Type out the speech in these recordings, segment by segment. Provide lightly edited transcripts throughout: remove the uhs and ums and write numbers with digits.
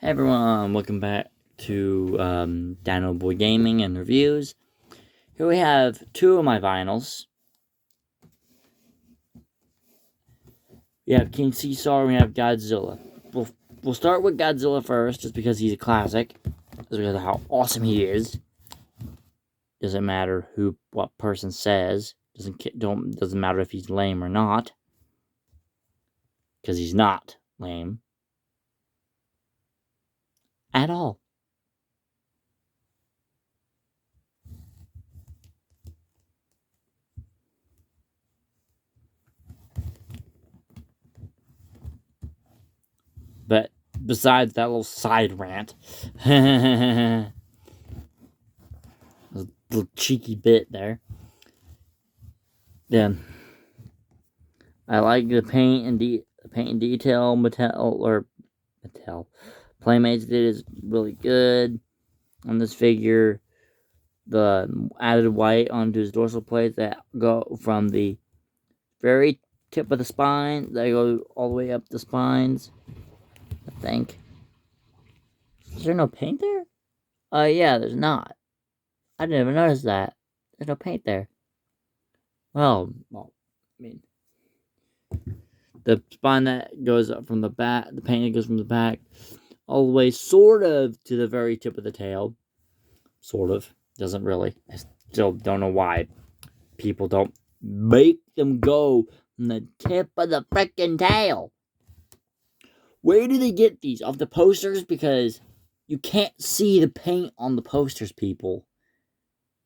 Hey everyone, welcome back to Dino Boy Gaming and Reviews. Here we have two of my vinyls. We have King Caesar and we have Godzilla. We'll start with Godzilla first, just because he's a classic. Just because of how awesome he is. Doesn't matter what person says. Doesn't matter if he's lame or not. Because he's not lame. At all. But besides that little side rant, a little cheeky bit there. Yeah, I like the paint and detail. Mattel Playmates did is really good on this figure. The added white onto his dorsal plates that go from the very tip of the spine, they go all the way up the spines, I think. Is there no paint there? Yeah, there's not. I didn't even notice that. There's no paint there. Well, I mean, the spine that goes up from the back, the paint that goes from the back, all the way sort of to the very tip of the tail. Sort of. Doesn't really. I still don't know why people don't make them go from the tip of the frickin' tail. Where do they get these? Off the posters? Because you can't see the paint on the posters, people.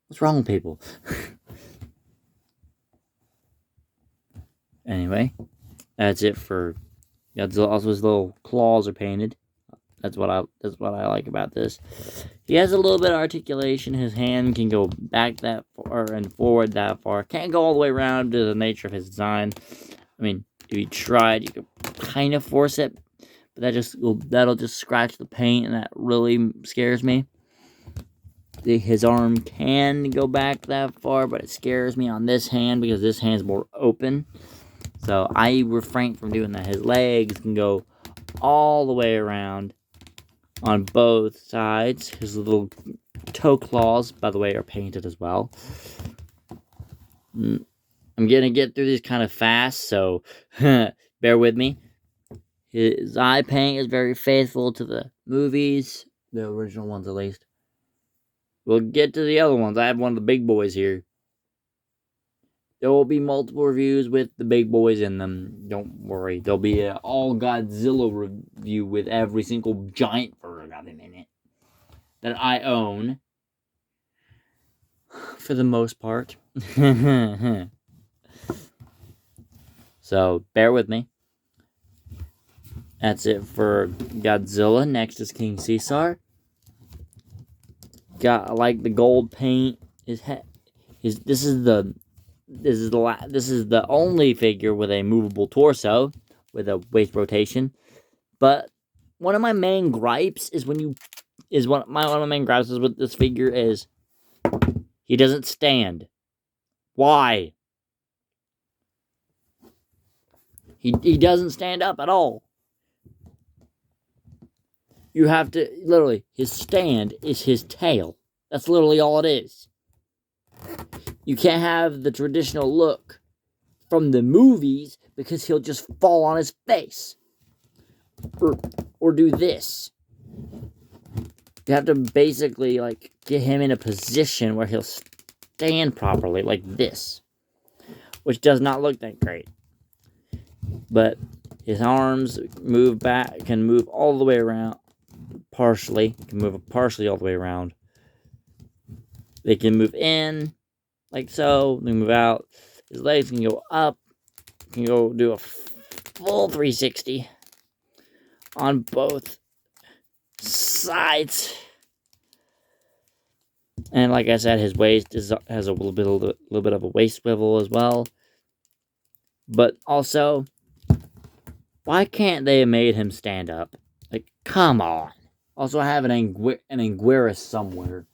What's wrong with people? Anyway, that's it for Godzilla. Also, his little claws are painted. That's what I like about this. He has a little bit of articulation. His hand can go back that far and forward that far. Can't go all the way around to the nature of his design. I mean, if you tried, you could kind of force it, but that'll just scratch the paint, and that really scares me. His arm can go back that far, but it scares me on this hand because this hand's more open. So I refrain from doing that. His legs can go all the way around on both sides. His little toe claws, by the way, are painted as well. I'm gonna get through these kind of fast, so bear with me. His eye paint is very faithful to the movies, the original ones at least. We'll get to the other ones. I have one of the big boys here. There will be multiple reviews with the big boys in them. Don't worry. There'll be an all Godzilla review with every single giant bird of him in it that I own. For the most part. So, bear with me. That's it for Godzilla. Next is King Caesar. I like the gold paint. This is the only figure with a movable torso with a waist rotation. But one of my main gripes is one of my main gripes is with this figure is he doesn't stand. Why? He doesn't stand up at all. You have to literally, his stand is his tail. That's literally all it is. You can't have the traditional look from the movies because he'll just fall on his face. Or do this. You have to basically get him in a position where he'll stand properly like this. Which does not look that great. But his arms can move all the way around. Partially. Can move partially all the way around. They can move in like so. They move out. His legs can go up. Can go do a full 360 on both sides. And like I said, his waist has a little bit of a waist swivel as well. But also, why can't they have made him stand up? Come on. Also, I have an Anguirus somewhere.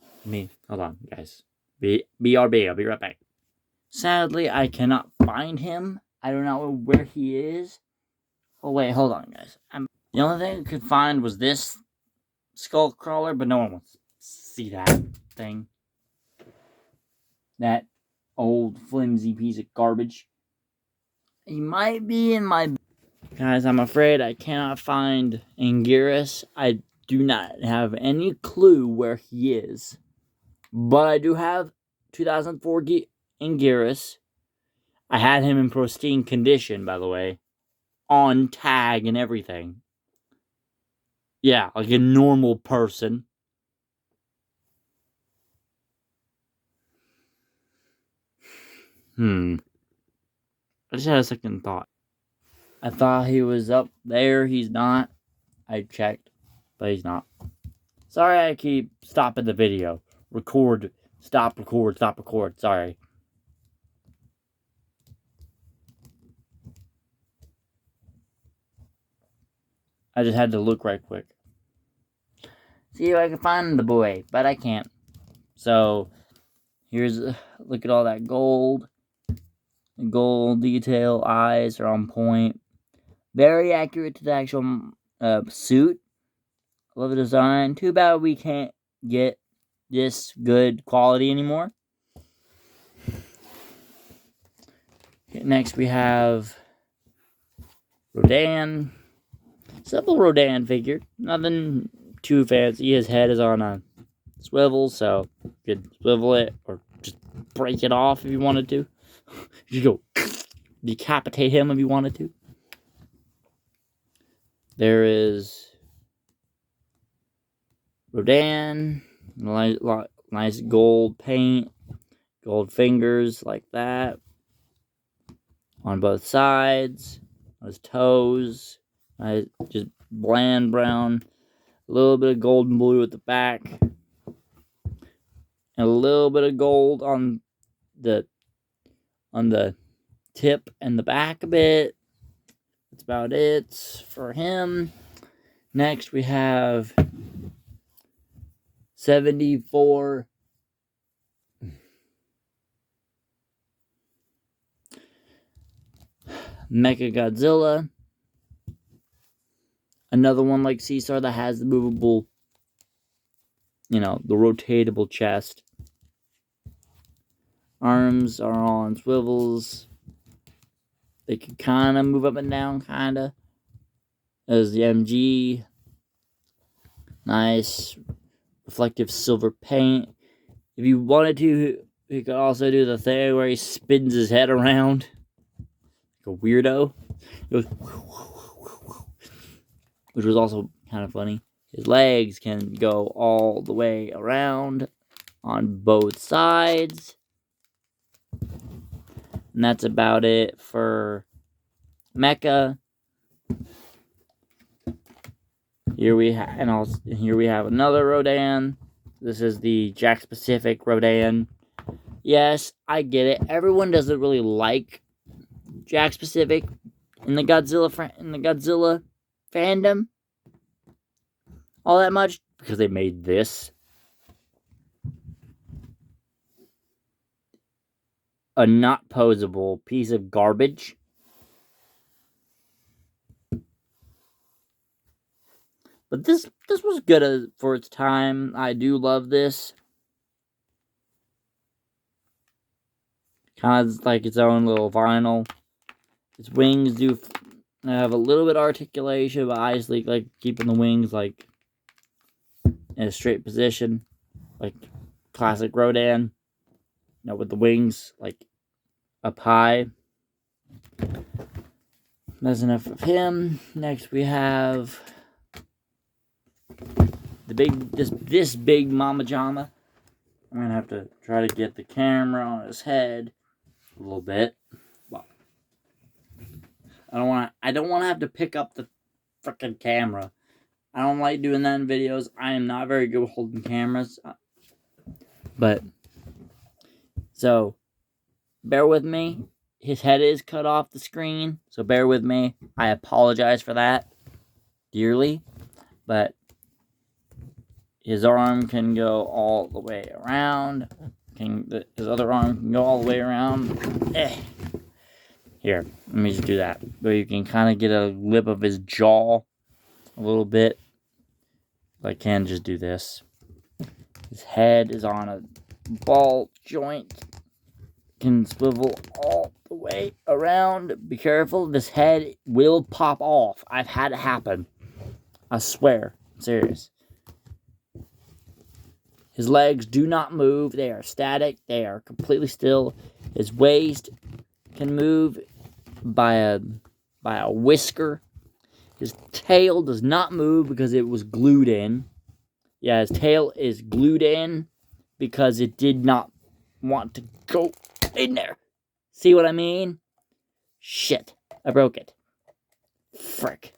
Hold on, guys. BRB, I'll be right back. Sadly, I cannot find him. I don't know where he is. Oh, wait, hold on, guys. The only thing I could find was this skull crawler, but no one wants to see that thing. That old flimsy piece of garbage. He might be in my... Guys, I'm afraid I cannot find Anguirus. I do not have any clue where he is. But I do have 2004 Anguirus. I had him in pristine condition, by the way. On tag and everything. Yeah, like a normal person. I just had a second thought. I thought he was up there. He's not. I checked, but he's not. Sorry I keep stopping the video. Record. Stop, record, stop, record. Sorry. I just had to look right quick. See if I can find the boy, but I can't. So, here's... look at all that gold. The gold detail. Eyes are on point. Very accurate to the actual suit. Love the design. Too bad we can't get this good quality anymore. Okay, next we have Rodan. Simple Rodan figure. Nothing too fancy. His head is on a swivel, so you could swivel it or just break it off if you wanted to. You could go decapitate him if you wanted to. There is Rodan. Nice gold paint. Gold fingers like that. On both sides. On his toes. Just bland brown. A little bit of gold and blue at the back. And a little bit of gold on the tip and the back a bit. That's about it for him. Next we have 74 Mechagodzilla. Another one like Caesar that has the movable, the rotatable chest. Arms are on swivels. They can kind of move up and down, kind of. There's the MG. Nice reflective silver paint. If you wanted to, you could also do the thing where he spins his head around. Like a weirdo. It goes, which was also kind of funny. His legs can go all the way around on both sides. And that's about it for Mecha. Here we have another Rodan. This is the Jack Specific Rodan. Yes, I get it. Everyone doesn't really like Jack Specific in the Godzilla fandom all that much because they made this a not posable piece of garbage. But this was good for its time. I do love this. Kind of like its own little vinyl. Its wings do have a little bit of articulation, but I just like keeping the wings like in a straight position, like classic Rodan. With the wings like up high. That's enough of him. Next we have this big Mama Jama. I'm gonna have to try to get the camera on his head a little bit. Well, I don't want to have to pick up the freaking camera. I don't like doing that in videos. I am not very good with holding cameras. But so bear with me. His head is cut off the screen, so bear with me. I apologize for that dearly, but his arm can go all the way around. His other arm can go all the way around. Here, let me just do that. Where you can kind of get a lip of his jaw a little bit. I can just do this. His head is on a ball joint. Can swivel all the way around. Be careful. This head will pop off. I've had it happen. I swear. I'm serious. His legs do not move. They are static. They are completely still. His waist can move by a whisker. His tail does not move because it was glued in. Yeah, his tail is glued in because it did not want to go in there. See what I mean? Shit. I broke it. Frick.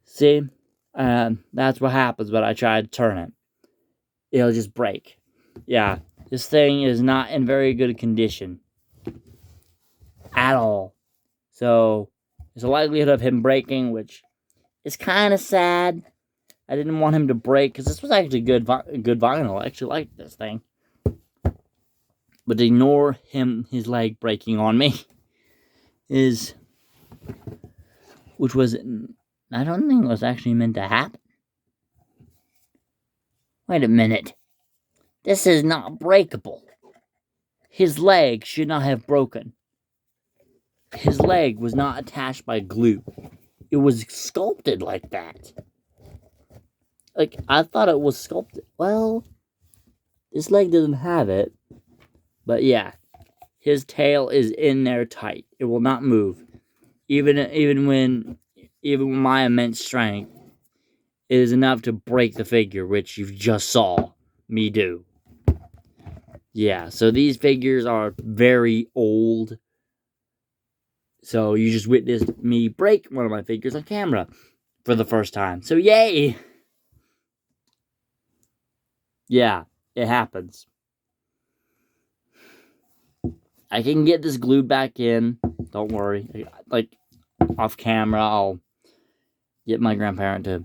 See? That's what happens when I try to turn it. It'll just break. Yeah, this thing is not in very good condition. At all. So, there's a likelihood of him breaking, which is kind of sad. I didn't want him to break, because this was actually good vinyl. I actually liked this thing. But ignore his leg breaking on me. Which was, I don't think it was actually meant to happen. Wait a minute. This is not breakable. His leg should not have broken. His leg was not attached by glue. It was sculpted like that. Like, I thought it was sculpted. Well, this leg doesn't have it. But yeah, his tail is in there tight. It will not move. Even with my immense strength, it is enough to break the figure, which you just saw me do. Yeah, so these figures are very old. So you just witnessed me break one of my figures on camera for the first time. So yay! Yeah, it happens. I can get this glued back in. Don't worry. Like, off camera, I'll get my grandparent to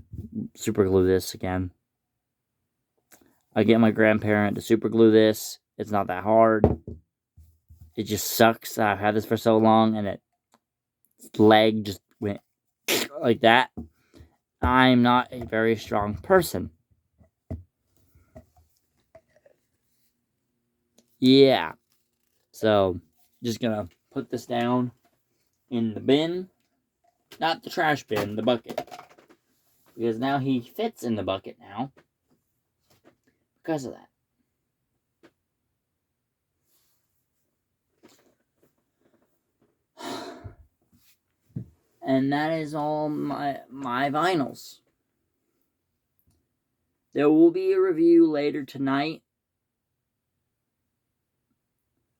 super glue this again. I get my grandparent to super glue this. It's not that hard. It just sucks. I've had this for so long, and its leg just went like that. I'm not a very strong person. Yeah. So, just gonna put this down in the bin. Not the trash bin, the bucket. Because now he fits in the bucket now. Because of that. And that is all my vinyls. There will be a review later tonight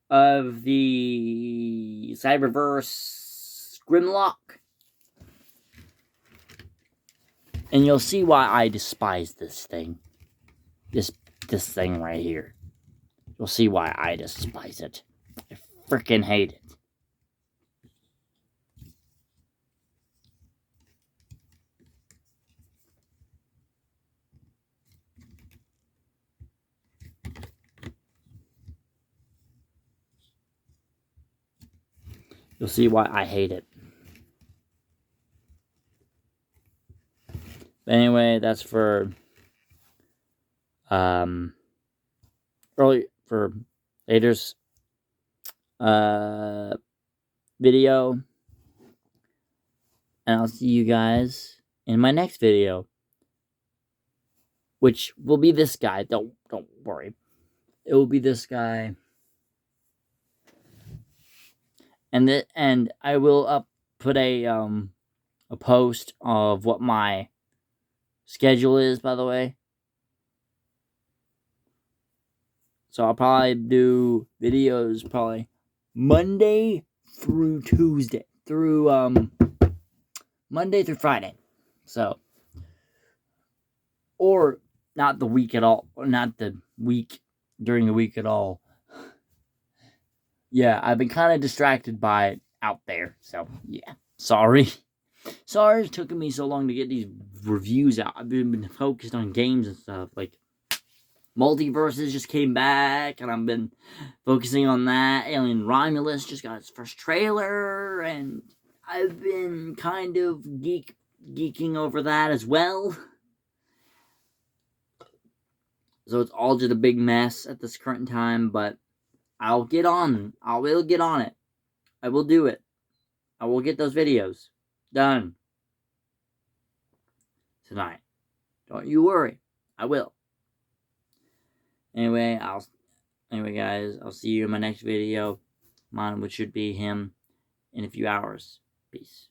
of the Cyberverse Grimlock. And you'll see why I despise this thing. This thing right here. You'll see why I despise it. I freaking hate it. You'll see why I hate it. But anyway, that's for later's video. And I'll see you guys in my next video, which will be this guy. Don't worry. It will be this guy. And I will put a post of what my schedule is, by the way. So I'll probably do videos probably Monday through Tuesday. Monday through Friday. So, or not the week at all. Or not the week during the week at all. Yeah, I've been kind of distracted by it out there. So, yeah. Sorry. Sorry it took me so long to get these reviews out. I've been focused on games and stuff. Like, Multiverses just came back, and I've been focusing on that. Alien Romulus just got its first trailer, and I've been kind of geeking over that as well. So it's all just a big mess at this current time, but I will get on it. I will do it. I will get those videos done tonight. Don't you worry. I will. Anyway, guys, I'll see you in my next video. Mine, which should be him in a few hours. Peace.